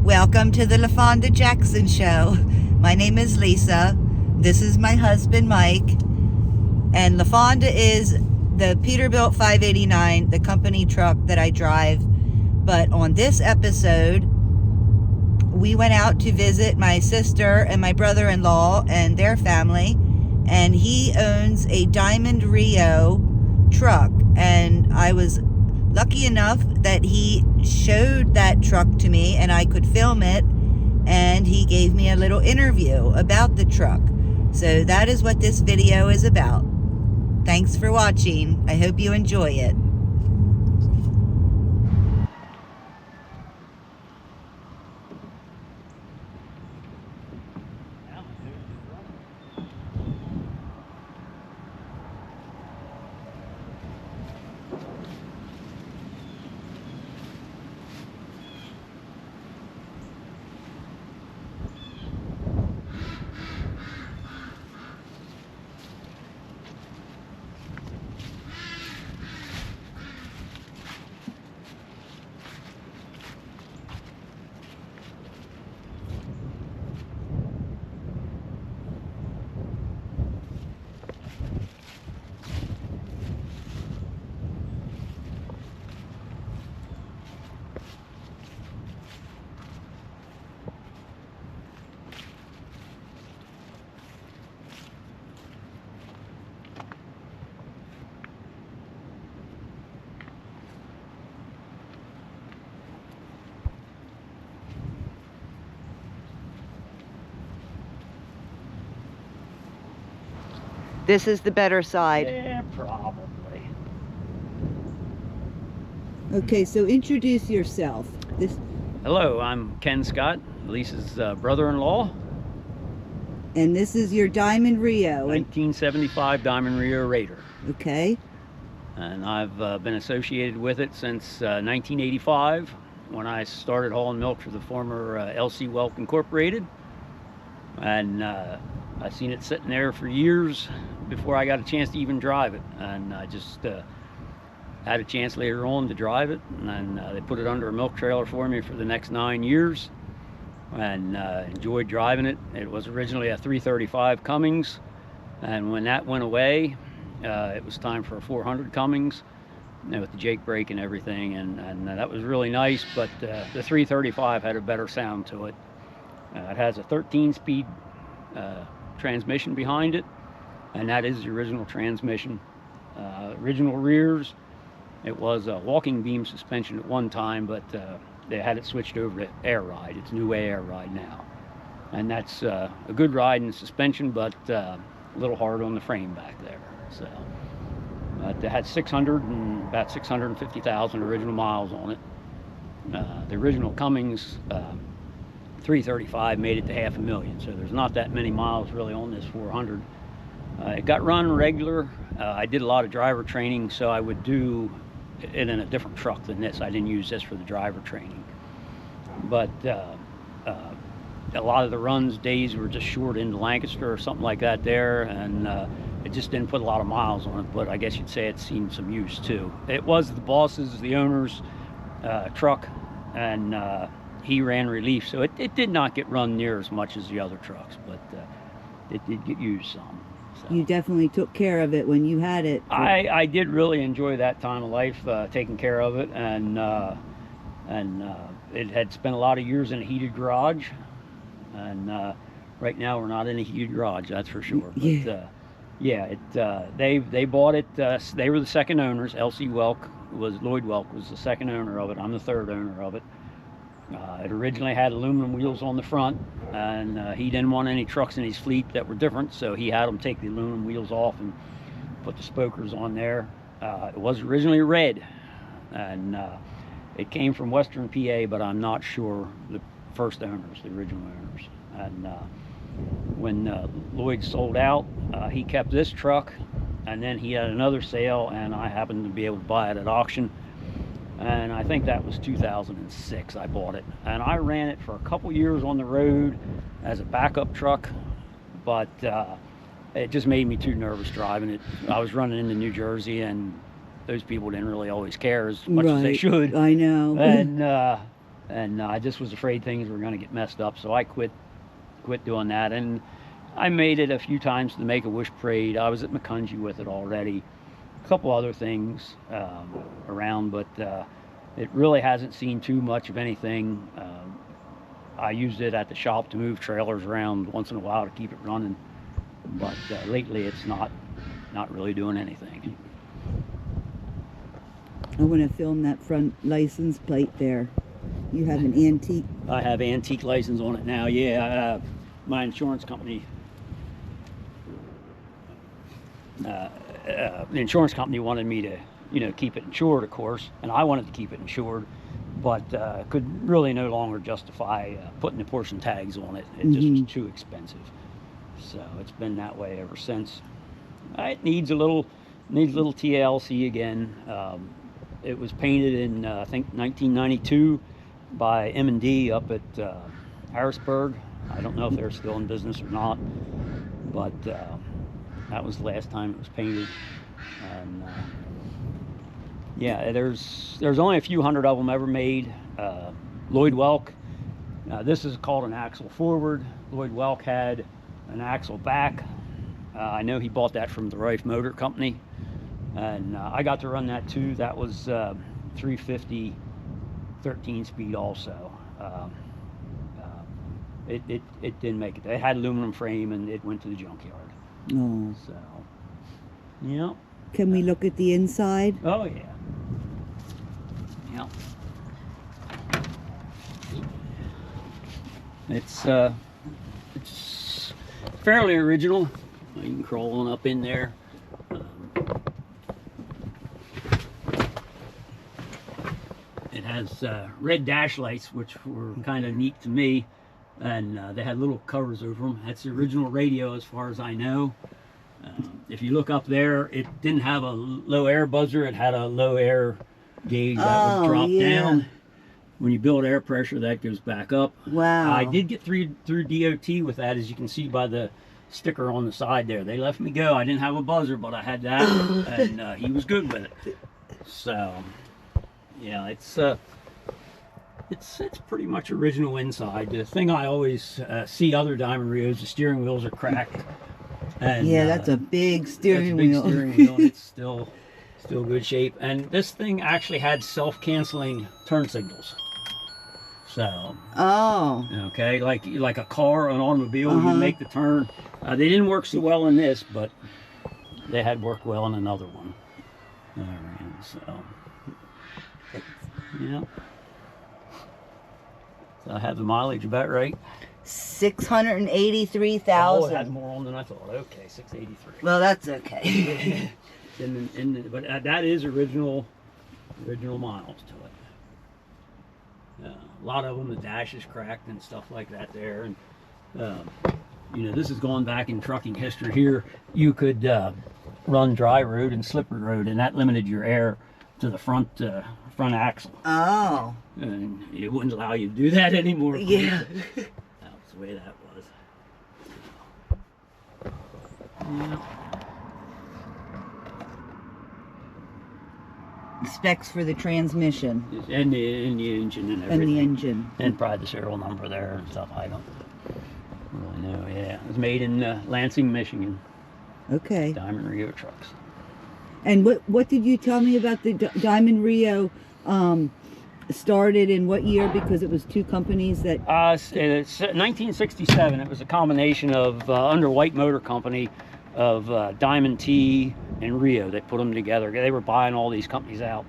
Welcome to the LaFonda Jackson Show. My name is Lisa. This is my husband, Mike. And LaFonda is the Peterbilt 589, the company truck that I drive. But on this episode, we went out to visit my sister and my brother-in-law and their family. And he owns a Diamond Rio truck. And I was lucky enough that he showed that truck to me and I could film it, and he gave me a little interview about the truck. So that is what this video is about. Thanks for watching. I hope you enjoy it. This is the better side. Yeah, probably. Okay, so introduce yourself. Hello, I'm Ken Scott, Lisa's brother-in-law. And this is your Diamond Rio. 1975 Diamond Rio Raider. Okay. And I've been associated with it since 1985, when I started hauling milk for the former LC Welk Incorporated. And I've seen it sitting there for years before I got a chance to even drive it. And I just had a chance later on to drive it. And they put it under a milk trailer for me for the next 9 years. And enjoyed driving it. It was originally a 335 Cummins. And when that went away, it was time for a 400 Cummins, with the Jake brake and everything. And that was really nice, but the 335 had a better sound to it. It has a 13-speed transmission behind it, and that is the original transmission. Original rears, it was a walking beam suspension at one time, but they had it switched over to air ride. It's new air ride now, and that's a good ride in the suspension, but a little hard on the frame back there. So it had about 650,000 original miles on it. The original Cummins 335 made it to 500,000, so there's not that many miles really on this 400. It got run regular. I did a lot of driver training, so I would do it in a different truck than this. I didn't use this for the driver training, but a lot of the runs days were just short into Lancaster or something like that there, and it just didn't put a lot of miles on it, but I guess you'd say it's seen some use too. It was the boss's, the owner's truck, and he ran relief, so it did not get run near as much as the other trucks, but it did get used some. So. You definitely took care of it when you had it. I did really enjoy that time of life, taking care of it, and it had spent a lot of years in a heated garage, and right now we're not in a heated garage, that's for sure. But yeah, they bought it. They were the second owners. LC Welk Lloyd Welk was the second owner of it. I'm the third owner of it. It originally had aluminum wheels on the front, and he didn't want any trucks in his fleet that were different, so he had them take the aluminum wheels off and put the spokers on there. It was originally red, and it came from Western PA, but I'm not sure the first owners, the original owners. And when Lloyd sold out, he kept this truck, and then he had another sale, and I happened to be able to buy it at auction. And I think that was 2006 I bought it, and I ran it for a couple years on the road as a backup truck, but it just made me too nervous driving it. I was running into New Jersey, and those people didn't really always care as much as they should. I know. And and I just was afraid things were going to get messed up, so I quit doing that. And I made it a few times to the Make-A-Wish Parade. I was at McCungie with it already. A couple other things around, but it really hasn't seen too much of anything. I used it at the shop to move trailers around once in a while to keep it running, but lately it's not really doing anything. I want to film that front license plate there. You have an antique. I have antique license on it now. Yeah, my insurance company. The insurance company wanted me to, keep it insured, of course, and I wanted to keep it insured, but could really no longer justify putting the portion tags on it. It just was too expensive. So it's been that way ever since. It needs a little TLC again. It was painted in I think 1992 by M&D up at Harrisburg. I don't know if they're still in business or not, but that was the last time it was painted. And yeah, there's only a few hundred of them ever made. Lloyd Welk, this is called an axle forward. Lloyd Welk had an axle back. I know he bought that from the Rife Motor Company, and I got to run that too. That was 350 13 speed also. It didn't make it. It had aluminum frame and it went to the junkyard. Oh. So, yeah. Can we look at the inside? Oh yeah. Yeah. It's fairly original. You can crawl on up in there. It has red dash lights, which were kind of neat to me, and they had little covers over them. That's the original radio as far as I know. If you look up there, it didn't have a low air buzzer. It had a low air gauge that would drop down. When you build air pressure, that goes back up. Wow. I did get through DOT with that, as you can see by the sticker on the side there. They let me go. I didn't have a buzzer, but I had that, and he was good with it. So, yeah, it's pretty much original inside. The thing I always see other Diamond Rios, the steering wheels are cracked. And, yeah, that's a big steering wheel. wheel. Steering wheel, and it's still good shape. And this thing actually had self-canceling turn signals. So, oh, okay, like a car, an automobile, you make the turn. They didn't work so well in this, but they had worked well in another one. All right, so yeah. So I have the mileage about right. 683,000. Oh, it has more on than I thought. Okay, 683. Well, that's okay. But that is original miles to it. A lot of them, the dash is cracked and stuff like that there. And this is going back in trucking history. Here, you could run dry road and slippery road, and that limited your air to the front axle. Oh. And it wouldn't allow you to do that anymore. Yeah. That's the way that was. Yeah. Specs for the transmission. And the engine and everything. And the engine. And probably the serial number there and stuff. I don't really know. Yeah. It was made in Lansing, Michigan. Okay. Diamond Rio trucks. And what did you tell me about the Diamond Rio started in what year? Because it was two companies that... It's 1967. It was a combination of, under White Motor Company, of Diamond T and Rio. They put them together. They were buying all these companies out.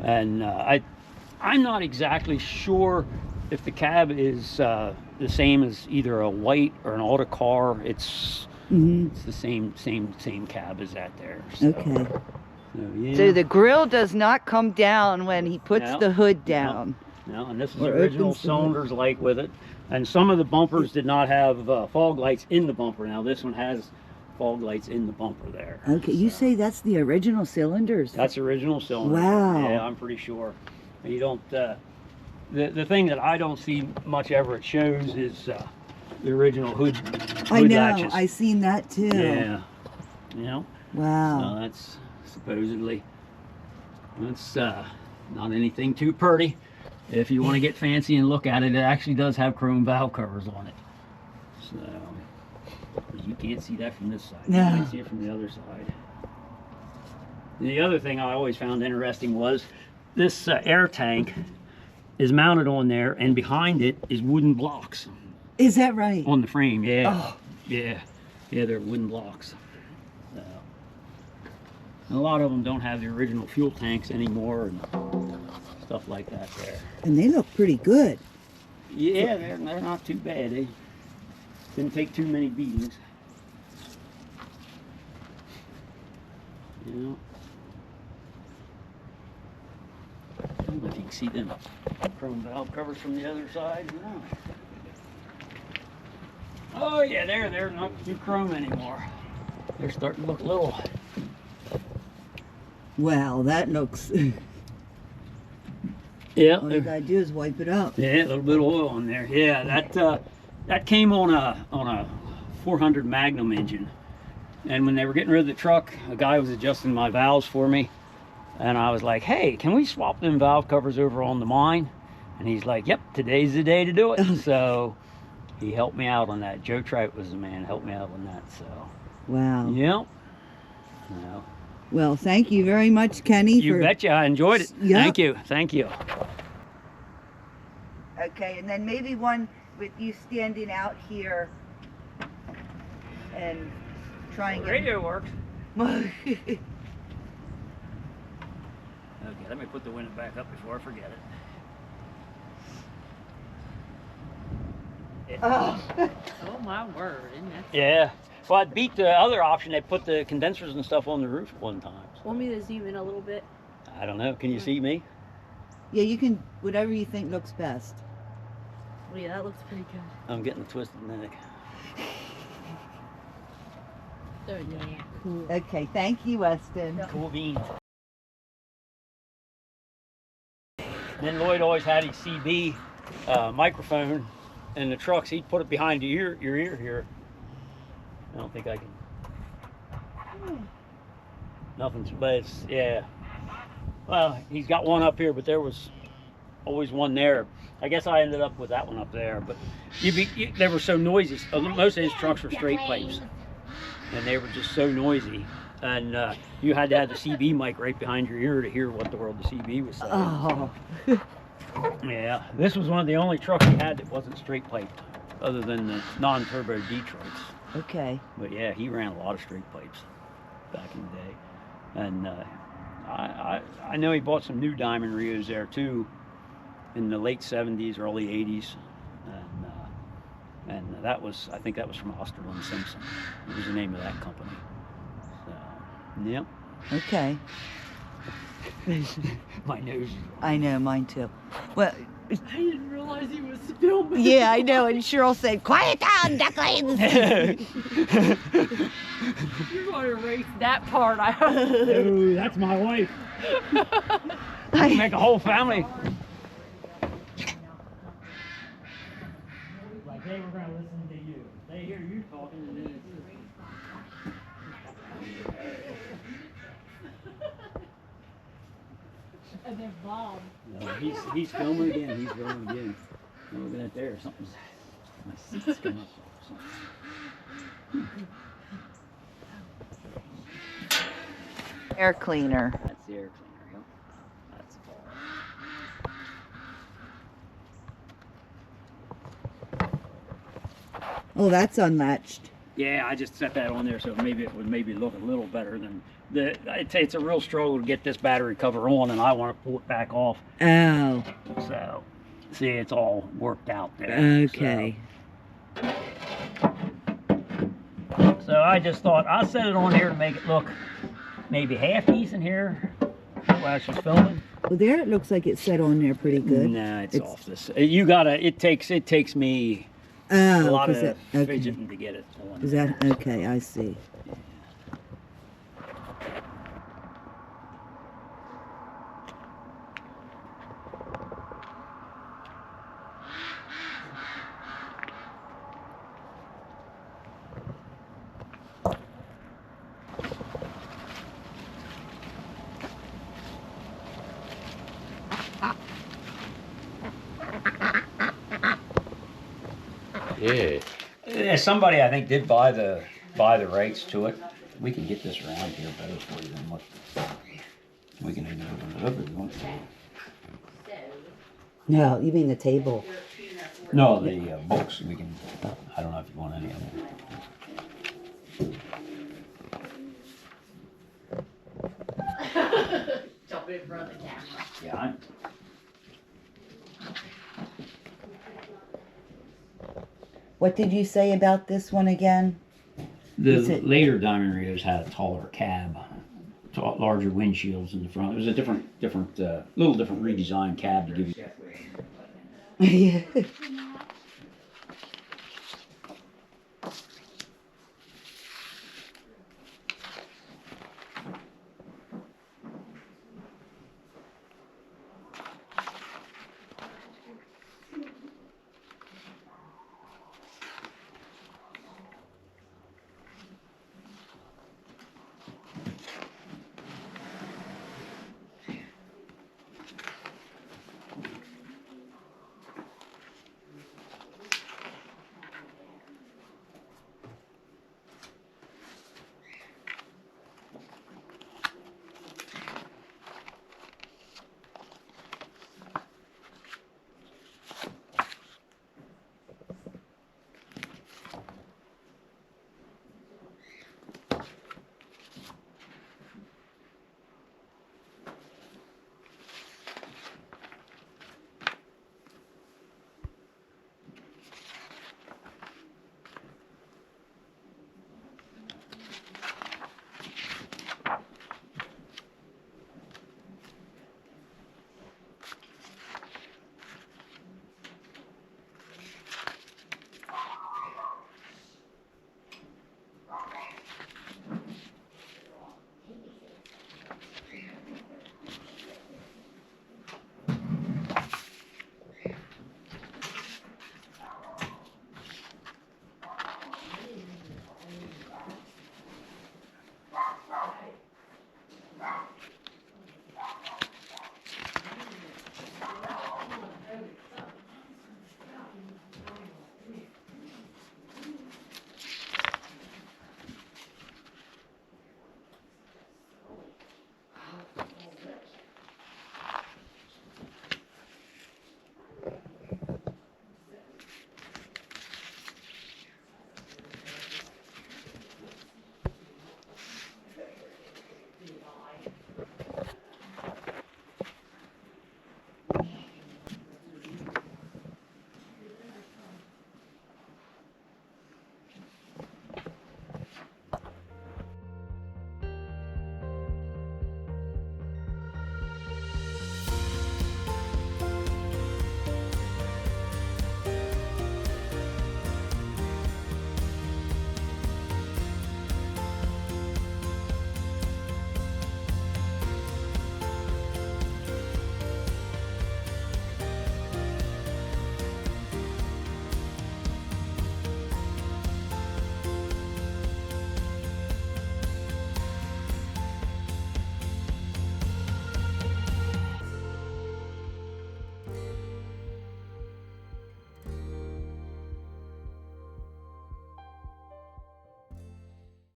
And I'm not exactly sure if the cab is the same as either a white or an auto car. It's the same cab as that there. So. Okay. So, yeah. So the grill does not come down when he puts the hood down. No, and this is the original cylinders like with it. And some of the bumpers did not have fog lights in the bumper. Now this one has fog lights in the bumper there. Okay, so. You say that's the original cylinders? That's original cylinders. Wow. Yeah, I'm pretty sure. You don't. The thing that I don't see much ever it shows is the original hood I know. latches. I seen that too. Yeah. Wow. So that's supposedly, that's not anything too pretty. If you want to get fancy and look at it, it actually does have chrome valve covers on it. So, you can't see that from this side. You No. can see it from the other side. The other thing I always found interesting was this air tank is mounted on there, and behind it is wooden blocks Is that right? on the frame. Yeah, Oh. yeah, they're wooden blocks. So, and a lot of them don't have the original fuel tanks anymore and stuff like that there. And they look pretty good. Yeah, they're not too bad. They didn't take too many beatings. Yeah. I don't know if you can see them chrome valve covers from the other side. No. Oh yeah, they're not too chrome anymore. They're starting to look little. Wow, that looks... Yeah. All you gotta do is wipe it up. Yeah, a little bit of oil on there. Yeah, that came on a 400 Magnum engine, and when they were getting rid of the truck, a guy was adjusting my valves for me, and I was like, "Hey, can we swap them valve covers over on the mine?" And he's like, "Yep, today's the day to do it." So he helped me out on that. Joe Trout was the man who helped me out on that. So Wow. yep. No. Well, thank you very much, Kenny. You betcha. I enjoyed it. Yep. Thank you. Thank you. Okay, and then maybe one with you standing out here and trying to... Radio works. Okay, let me put the window back up before I forget it. Oh. Oh my word, isn't that? Yeah. Well, I beat the other option. They put the condensers and stuff on the roof one time. Want me to zoom in a little bit? I don't know. Can you see me? Yeah, you can, whatever you think looks best. Oh yeah, that looks pretty good. I'm getting a twisted neck. There we go. Cool. Okay, thank you, Weston. Cool beans. Then Lloyd always had his CB microphone in the trucks. He'd put it behind your ear here. I don't think I can. Nothing's, but it's, yeah. Well, he's got one up here, but there was always one there. I guess I ended up with that one up there, but they were so noisy. Most of his trucks were straight pipes, and they were just so noisy. And you had to have the CB mic right behind your ear to hear what the world the CB was saying. Oh. Yeah, this was one of the only trucks he had that wasn't straight piped, other than the non-turbo Detroits. Okay. But yeah, he ran a lot of straight pipes back in the day. And I know he bought some new Diamond Rios there too in the late 70s, early 80s. And that was, I think that was from Osterlund Simpson. It was the name of that company. So, yep. Okay. My nose. I know, mine too. Well, I didn't realize he was filming. yeah, I know. And Cheryl said, "Quiet down, ducklings." You're going to erase that part out. Oh, that's my wife. Make a whole family. Like they were going to listen to you. They hear you talking and then it's... And then Bob. No, he's filming again. He's filming again. I'm looking at there. Something's... My seat's coming up. Air cleaner. That's the air cleaner. Yep. That's the ball. Oh, that's unlatched. Yeah, I just set that on there so maybe it would maybe look a little better than the. It's a real struggle to get this battery cover on, and I want to pull it back off. Oh. So, see, it's all worked out there. Okay. So I just thought I'll set it on here to make it look maybe half decent here while she's filming. Well, there it looks like it's set on there pretty good. Nah, it's off this. You gotta. It takes me a Oh, lot of okay. fidgeting to get it on. Is that okay? I see. Yeah. Somebody I think did buy the rights to it. We can get this around here better for you than what we can even open it up if you want to. No, you mean the table. No, the books we can. I don't know if you want any of them. Jump in front of the camera. Yeah. What did you say about this one again? The Is it- later Diamond Rios had a taller cab, larger windshields in the front. It was a little different redesigned cab to give you. Yeah.